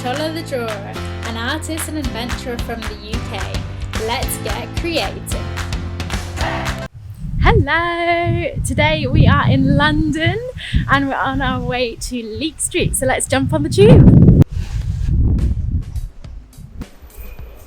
Chola the Drawer, an artist and adventurer from the UK. Let's get creative. Hello! Today we are in London and we're on our way to Leake Street, so let's jump on the tube.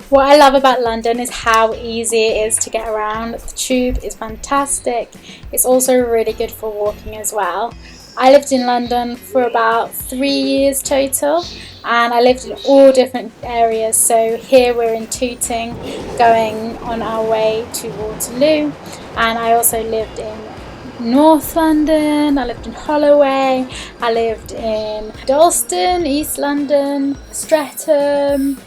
What I love about London is how easy it is to get around. The tube is fantastic. It's also really good for walking as well. I lived in London for about 3 years total, and I lived in all different areas. So here we're in Tooting, going on our way to Waterloo, and I also lived in North London, I lived in Holloway, I lived in Dalston, East London, Streatham,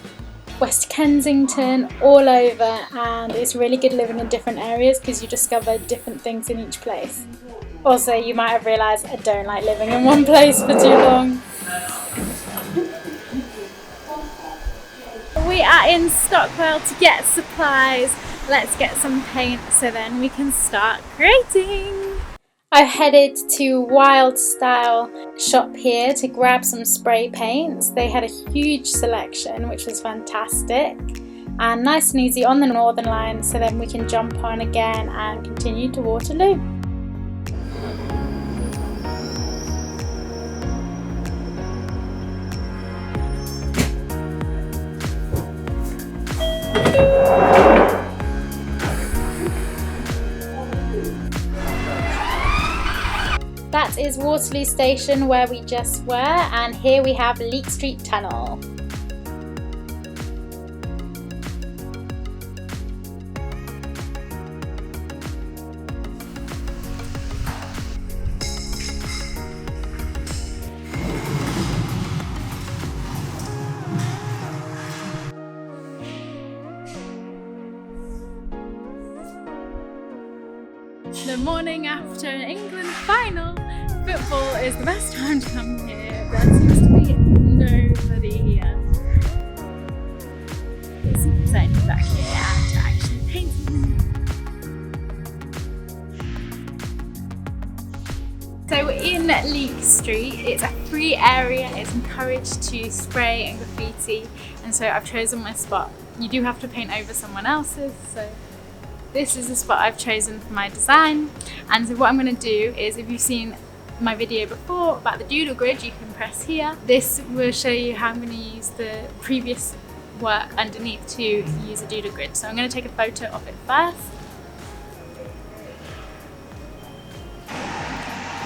West Kensington, all over, and it's really good living in different areas because you discover different things in each place. Also, you might have realised I don't like living in one place for too long. We are in Stockwell to get supplies. Let's get some paint so then we can start creating. I've headed to Wild Style shop here to grab some spray paints. They had a huge selection, which was fantastic, and nice and easy on the Northern Line, so then we can jump on again and continue to Waterloo. That is Waterloo Station where we just were, and here we have Leake Street Tunnel. The morning after an England final, football is the best time to come here. There seems to be nobody here. It's super exciting to be back here and to actually paint something. So in Leake Street, it's a free area. It's encouraged to spray and graffiti, and so I've chosen my spot. You do have to paint over someone else's, so this is the spot I've chosen for my design. And so what I'm going to do is, if you've seen my video before about the doodle grid, you can press here. This will show you how I'm going to use the previous work underneath to use a doodle grid. So I'm going to take a photo of it first.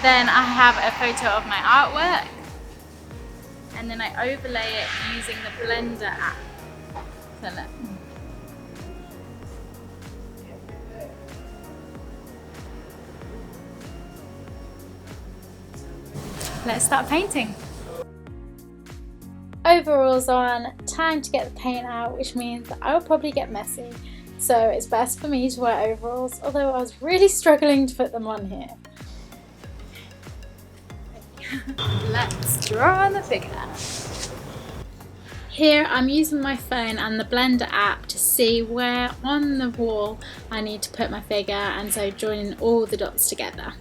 Then I have a photo of my artwork, and then I overlay it using the Blender app. So let's start painting. Overalls on, time to get the paint out, which means that I will probably get messy. So it's best for me to wear overalls, although I was really struggling to put them on here. Let's draw on the figure. Here I'm using my phone and the Blender app to see where on the wall I need to put my figure, and so joining all the dots together.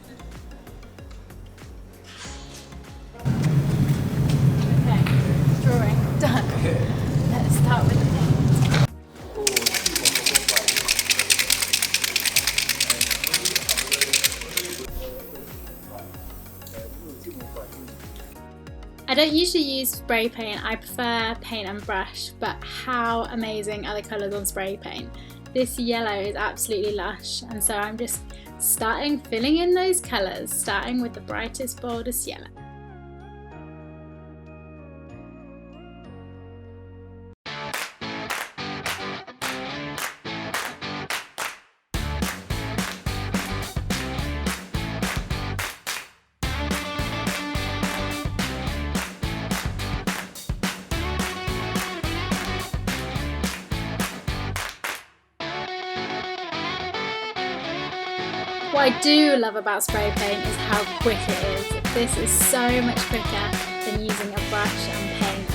Done. Let's start with the paint. I don't usually use spray paint, I prefer paint and brush, but how amazing are the colours on spray paint. This yellow is absolutely lush, and so I'm just filling in those colours, starting with the brightest, boldest yellow. What I do love about spray paint is how quick it is. This is so much quicker than using a brush and paint.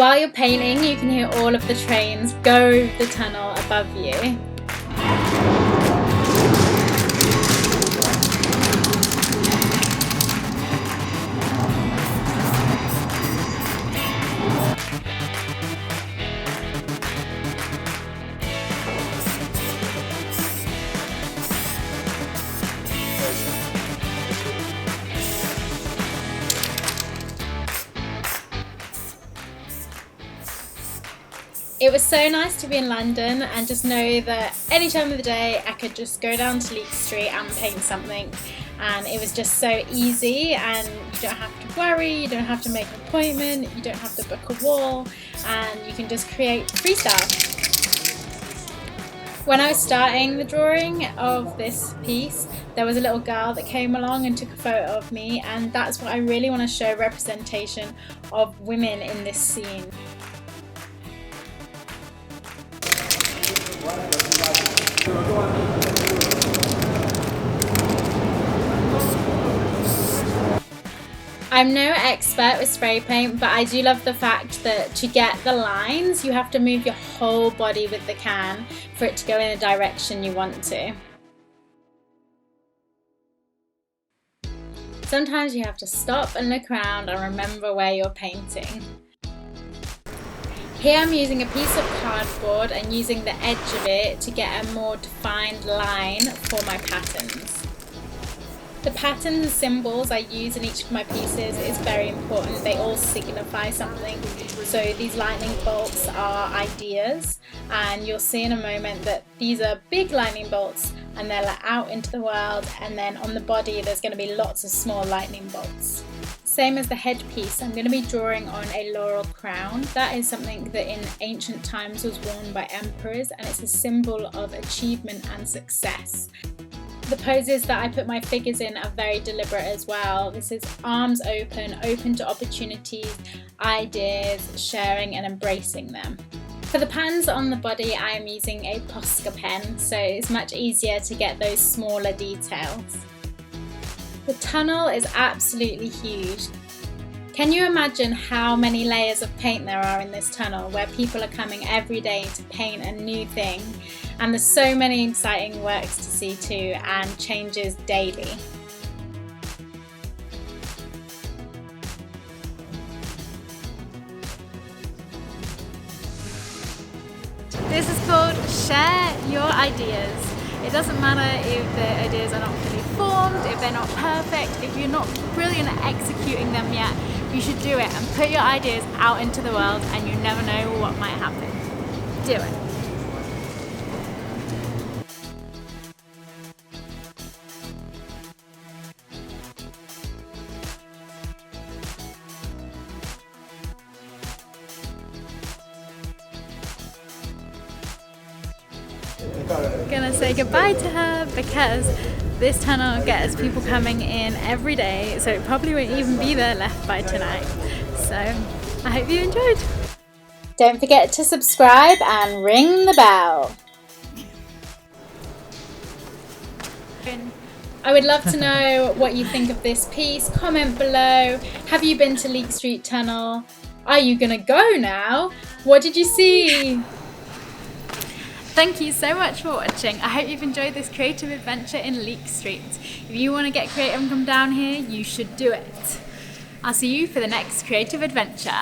while you're painting, you can hear all of the trains go over the tunnel above you. It was so nice to be in London and just know that any time of the day I could just go down to Leake Street and paint something, and it was just so easy, and you don't have to worry, you don't have to make an appointment, you don't have to book a wall, and you can just create freestyle. When I was starting the drawing of this piece, there was a little girl that came along and took a photo of me, and that's what I really want to show, representation of women in this scene. I'm no expert with spray paint, but I do love the fact that to get the lines, you have to move your whole body with the can for it to go in the direction you want to. Sometimes you have to stop and look around and remember where you're painting. Here I'm using a piece of cardboard and using the edge of it to get a more defined line for my patterns. The patterns and symbols I use in each of my pieces is very important. They all signify something. So these lightning bolts are ideas, and you'll see in a moment that these are big lightning bolts and they're let out into the world, and then on the body there's going to be lots of small lightning bolts. Same as the headpiece, I'm going to be drawing on a laurel crown. That is something that in ancient times was worn by emperors, and it's a symbol of achievement and success. The poses that I put my figures in are very deliberate as well. This is arms open, open to opportunities, ideas, sharing and embracing them. For the patterns on the body, I am using a Posca pen, so it's much easier to get those smaller details. The tunnel is absolutely huge. Can you imagine how many layers of paint there are in this tunnel, where people are coming every day to paint a new thing? And there's so many exciting works to see too, and changes daily. This is called Share Your Ideas. It doesn't matter if the ideas are not fully formed, if they're not perfect, if you're not brilliant at executing them yet, you should do it and put your ideas out into the world, and you never know what might happen. Do it. Gonna say goodbye to her because this tunnel gets people coming in every day, so it probably won't even be there left by tonight. So I hope you enjoyed. Don't forget to subscribe and ring the bell. I would love to know what you think of this piece. Comment below. Have you been to Leake Street Tunnel? Are you gonna go now? What did you see? Thank you so much for watching. I hope you've enjoyed this creative adventure in Leake Street. If you want to get creative and come down here, you should do it. I'll see you for the next creative adventure.